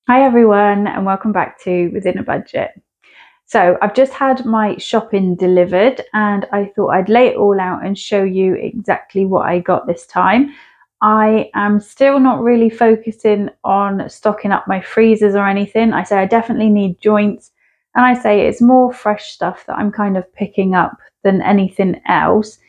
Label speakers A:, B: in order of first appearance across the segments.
A: Hi everyone and welcome back to Within a Budget. So I've just had my shopping delivered and I thought I'd lay it all out and show you exactly what I got this time. I am still not really focusing on stocking up my freezers or anything. I say I definitely need joints, and I say it's more fresh stuff that I'm kind of picking up than anything else,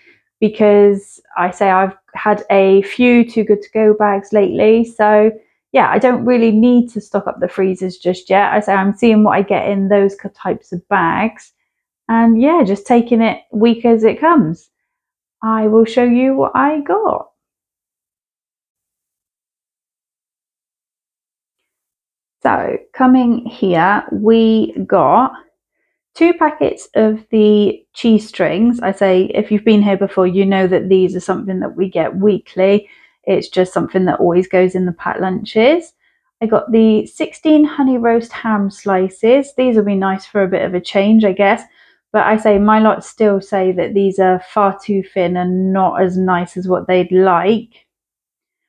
A: because I say I've had a few too good to go bags lately. So yeah, I don't really need to stock up the freezers just yet. I say I'm seeing what I get in those types of bags, and yeah, just taking it week as it comes. I will show you what I got. So coming here, we got 2 packets of the cheese strings. I say if you've been here before, you know that these are something that we get weekly. It's just something that always goes in the packed lunches. I got the 16 honey roast ham slices. These will be nice for a bit of a change, I guess. But I say my lot still say that these are far too thin and not as nice as what they'd like.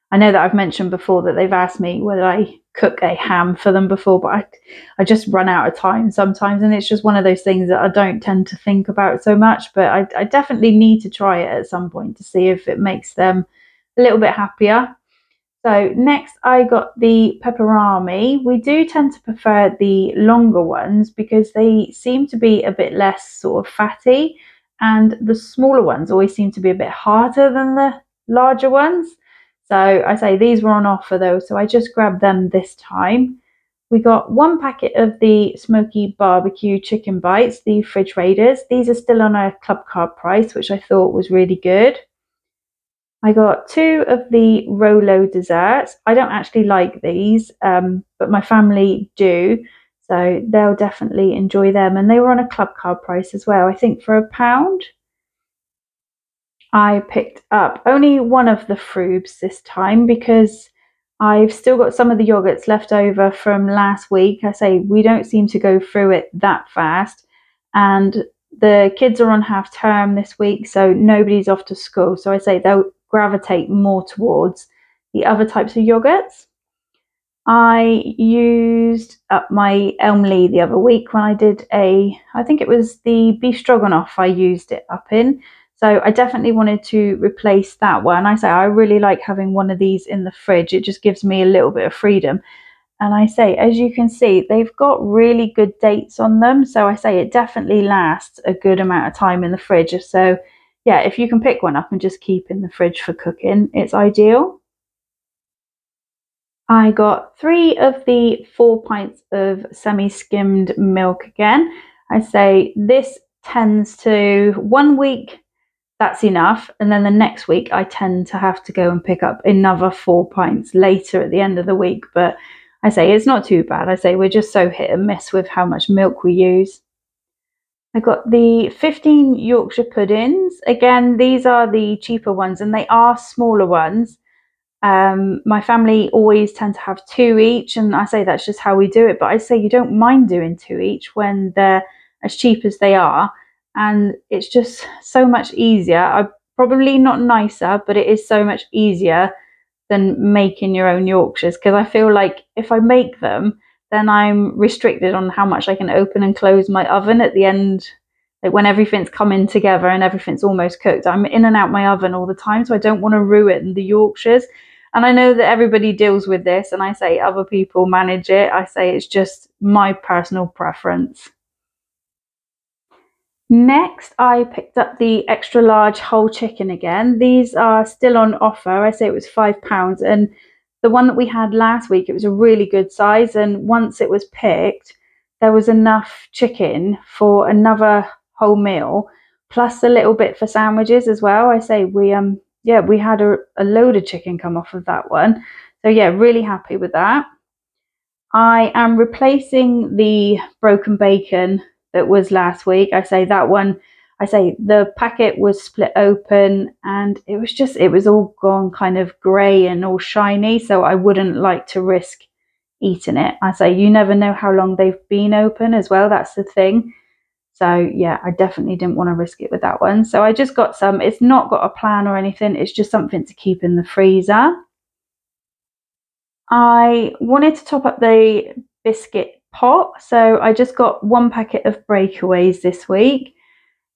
A: I know that I've mentioned before that they've asked me whether I cook a ham for them before, but I just run out of time sometimes, and it's just one of those things that I don't tend to think about so much. But I definitely need to try it at some point to see if it makes them a little bit happier. So next I got the pepperami. We do tend to prefer the longer ones because they seem to be a bit less sort of fatty, and the smaller ones always seem to be a bit harder than the larger ones. So I say these were on offer though, so I just grabbed them this time. We got 1 packet of the smoky barbecue chicken bites, the fridge raiders. These are still on a club card price, which I thought was really good. I got 2 of the Rolo desserts. I don't actually like these, but my family do, so they'll definitely enjoy them. And they were on a club card price as well, I think for £1. I picked up only one of the Froobs this time because I've still got some of the yogurts left over from last week. I say we don't seem to go through it that fast, and the kids are on half term this week, so nobody's off to school. So I say they'll gravitate more towards the other types of yogurts. I used up my Elmley the other week when I did I think it was the beef stroganoff I used it up in. So I definitely wanted to replace that one. I say I really like having one of these in the fridge. It just gives me a little bit of freedom. And I say, as you can see, they've got really good dates on them. So I say it definitely lasts a good amount of time in the fridge. So yeah, if you can pick one up and just keep in the fridge for cooking, it's ideal. I got 3 of the 4 pints of semi-skimmed milk again. I say this tends to, one week that's enough, and then the next week I tend to have to go and pick up another 4 pints later at the end of the week. But I say it's not too bad. I say we're just so hit and miss with how much milk we use. I got the 15 Yorkshire puddings. Again, these are the cheaper ones and they are smaller ones. My family always tend to have 2 each, and I say that's just how we do it. But I say you don't mind doing 2 each when they're as cheap as they are, and it's just so much easier. Probably not nicer, but it is so much easier than making your own Yorkshires, because I feel like if I make them, then I'm restricted on how much I can open and close my oven at the end. Like when everything's coming together and everything's almost cooked, I'm in and out my oven all the time, so I don't want to ruin the Yorkshires. And I know that everybody deals with this, and I say other people manage it. I say it's just my personal preference. Next, I picked up the extra large whole chicken again. These are still on offer. I say it was £5, and the one that we had last week, it was a really good size. And once it was picked, there was enough chicken for another whole meal, plus a little bit for sandwiches as well. I say we had a load of chicken come off of that one. So yeah, really happy with that. I am replacing the broken bacon that was last week. I say that one, I say the packet was split open and it was all gone kind of grey and all shiny. So I wouldn't like to risk eating it. I say you never know how long they've been open as well. That's the thing. So yeah, I definitely didn't want to risk it with that one. So I just got some. It's not got a plan or anything. It's just something to keep in the freezer. I wanted to top up the biscuit pot, so I just got 1 packet of breakaways this week.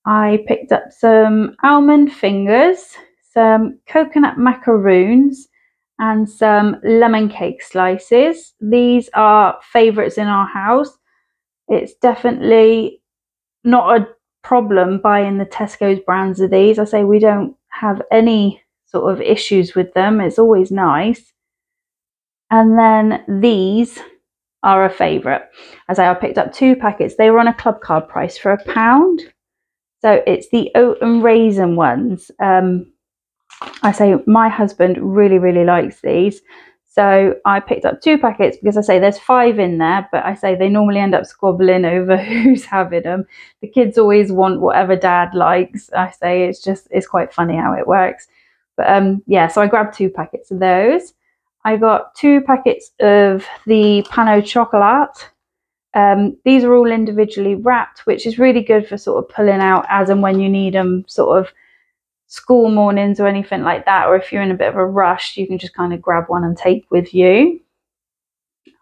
A: I picked up some almond fingers, some coconut macaroons, and some lemon cake slices. These are favourites in our house. It's definitely not a problem buying the Tesco's brands of these. I say we don't have any sort of issues with them. It's always nice. And then these are a favourite. As I picked up 2 packets. They were on a club card price for £1. So it's the oat and raisin ones. I say my husband really, really likes these. So I picked up 2 packets because I say there's 5 in there, but I say they normally end up squabbling over who's having them. The kids always want whatever dad likes. I say it's quite funny how it works. But yeah, so I grabbed 2 packets of those. I got 2 packets of the Pain au Chocolat. These are all individually wrapped, which is really good for sort of pulling out as and when you need them, sort of school mornings or anything like that, or if you're in a bit of a rush, you can just kind of grab one and take with you.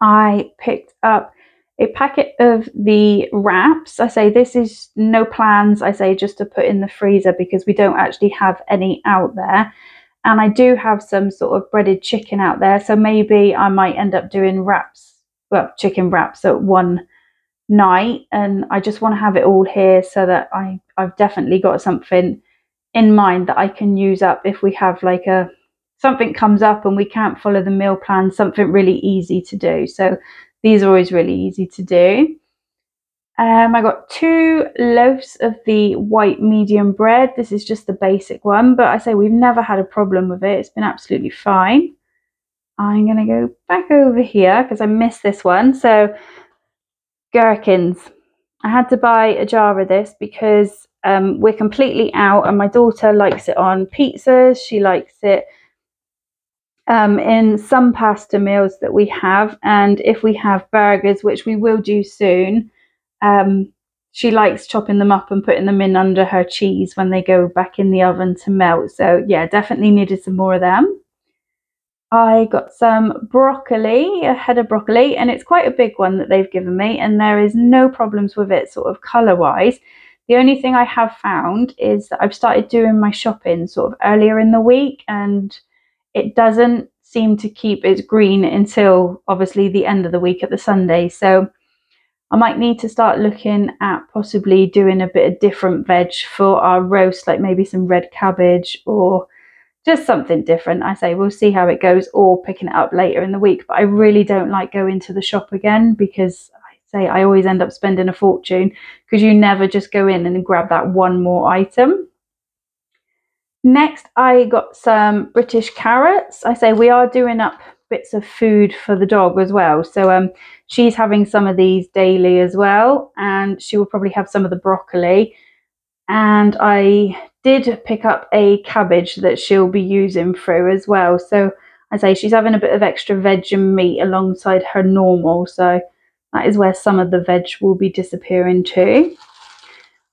A: I picked up a packet of the wraps. I say this is no plans, I say just to put in the freezer because we don't actually have any out there. And I do have some sort of breaded chicken out there, so maybe I might end up doing wraps, well, chicken wraps at one night, and I just want to have it all here so that I've definitely got something in mind that I can use up if we have like something comes up and we can't follow the meal plan, something really easy to do. So these are always really easy to do. I got 2 loaves of the white medium bread. This is just the basic one, but I say we've never had a problem with it. It's been absolutely fine. I'm going to go back over here because I missed this one. So gherkins. I had to buy a jar of this because we're completely out and my daughter likes it on pizzas. She likes it in some pasta meals that we have, and if we have burgers, which we will do soon, she likes chopping them up and putting them in under her cheese when they go back in the oven to melt. So yeah, definitely needed some more of them. I got some broccoli, a head of broccoli, and it's quite a big one that they've given me, and there is no problems with it sort of colour wise. The only thing I have found is that I've started doing my shopping sort of earlier in the week, and it doesn't seem to keep its green until obviously the end of the week at the Sunday. So I might need to start looking at possibly doing a bit of different veg for our roast, like maybe some red cabbage or just something different. I say we'll see how it goes, or picking it up later in the week. But I really don't like going to the shop again because I always end up spending a fortune because you never just go in and grab that one more item. Next, I got some British carrots. I say we are doing up bits of food for the dog as well. So she's having some of these daily as well, and she will probably have some of the broccoli. And I did pick up a cabbage that she'll be using through as well. So I say she's having a bit of extra veg and meat alongside her normal. So that is where some of the veg will be disappearing too.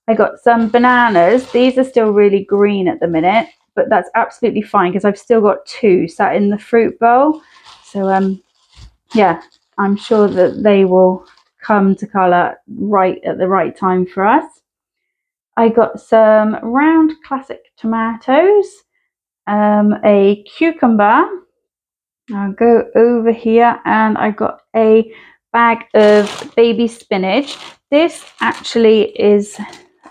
A: I got some bananas. These are still really green at the minute, but that's absolutely fine because I've still got 2 sat in the fruit bowl. So yeah, I'm sure that they will come to colour right at the right time for us. I got some round classic tomatoes, a cucumber. I'll go over here, and I got a bag of baby spinach. This actually is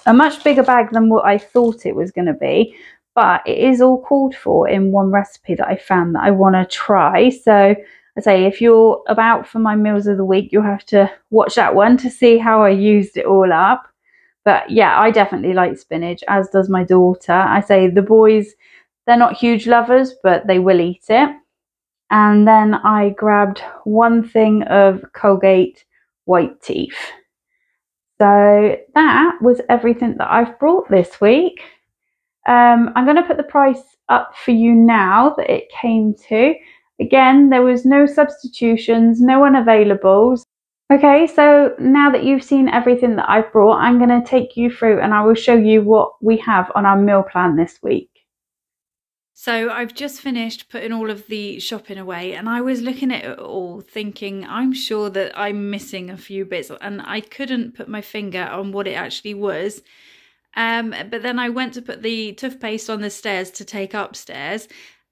A: a much bigger bag than what I thought it was going to be, but it is all called for in one recipe that I found that I want to try. So I say if you're about for my meals of the week, you'll have to watch that one to see how I used it all up. But yeah, I definitely like spinach, as does my daughter. I say the boys, they're not huge lovers, but they will eat it. And then I grabbed 1 thing of Colgate white teeth. So that was everything that I've brought this week. I'm going to put the price up for you now that it came to. Again, there was no substitutions, no unavailables. Okay, so now that you've seen everything that I've brought, I'm going to take you through and I will show you what we have on our meal plan this week. So I've just finished putting all of the shopping away, and I was looking at it all thinking, I'm sure that I'm missing a few bits, and I couldn't put my finger on what it actually was. But then I went to put the toothpaste on the stairs to take upstairs,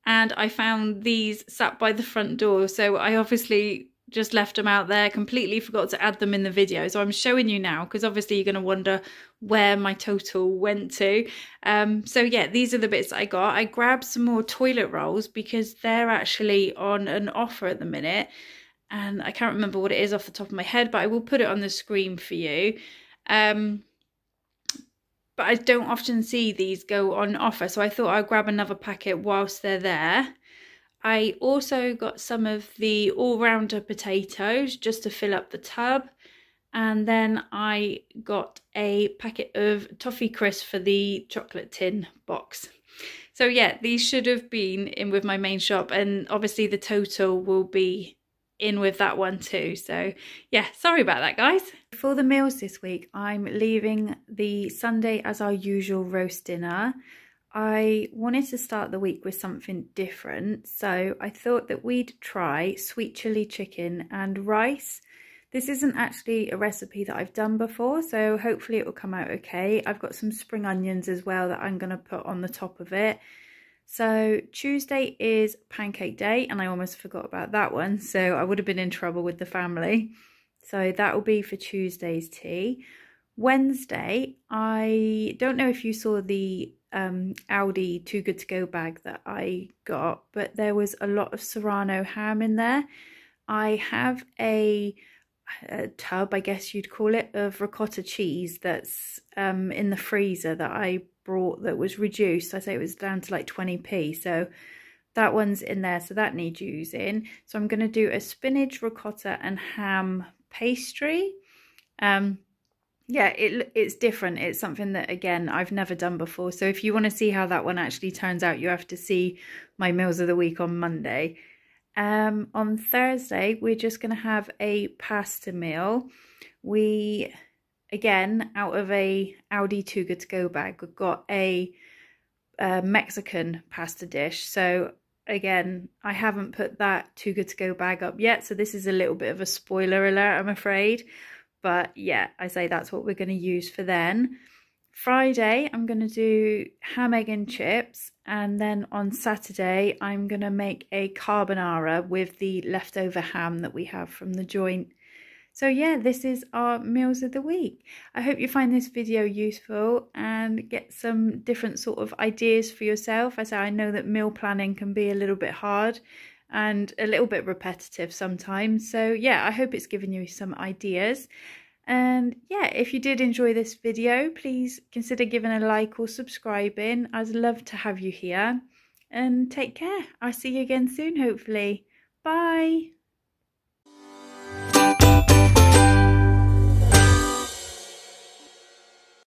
A: and I found these sat by the front door. So I obviously just left them out there, completely forgot to add them in the video. So I'm showing you now because obviously you're going to wonder where my total went to. So yeah, these are the bits I got. I grabbed some more toilet rolls because they're actually on an offer at the minute. And I can't remember what it is off the top of my head, but I will put it on the screen for you. But I don't often see these go on offer, so I thought I'd grab another packet whilst they're there. I also got some of the all-rounder potatoes just to fill up the tub. And then I got a packet of toffee crisp for the chocolate tin box. So yeah, these should have been in with my main shop, and obviously the total will be in with that one too. So yeah, sorry about that, guys. For the meals this week, I'm leaving the Sunday as our usual roast dinner. I wanted to start the week with something different, so I thought that we'd try sweet chili chicken and rice. This isn't actually a recipe that I've done before, so hopefully it will come out okay. I've got some spring onions as well that I'm going to put on the top of it. So Tuesday is pancake day, and I almost forgot about that one, so I would have been in trouble with the family. So that will be for Tuesday's tea. Wednesday, I don't know if you saw the Aldi Too Good To Go bag that I got, but there was a lot of Serrano ham in there. I have a tub, I guess you'd call it, of ricotta cheese that's in the freezer that I brought that was reduced. I say it was down to like 20p, so that one's in there, so that needs using. So I'm going to do a spinach, ricotta and ham pastry. Yeah, it's different. It's something that, again, I've never done before. So if you want to see how that one actually turns out, you have to see my meals of the week on Monday. On Thursday, we're just going to have a pasta meal. We, again, out of a Aldi Too Good To Go bag, we've got a Mexican pasta dish. So again, I haven't put that Too Good To Go bag up yet. So this is a little bit of a spoiler alert, I'm afraid. But yeah, I say that's what we're going to use for then. Friday, I'm going to do ham, egg and chips. And then on Saturday, I'm going to make a carbonara with the leftover ham that we have from the joint. So yeah, this is our meals of the week. I hope you find this video useful and get some different sort of ideas for yourself. As I know that meal planning can be a little bit hard and a little bit repetitive sometimes. So yeah, I hope it's given you some ideas. And yeah, if you did enjoy this video, please consider giving a like or subscribing. I'd love to have you here. And take care. I'll see you again soon, hopefully. Bye.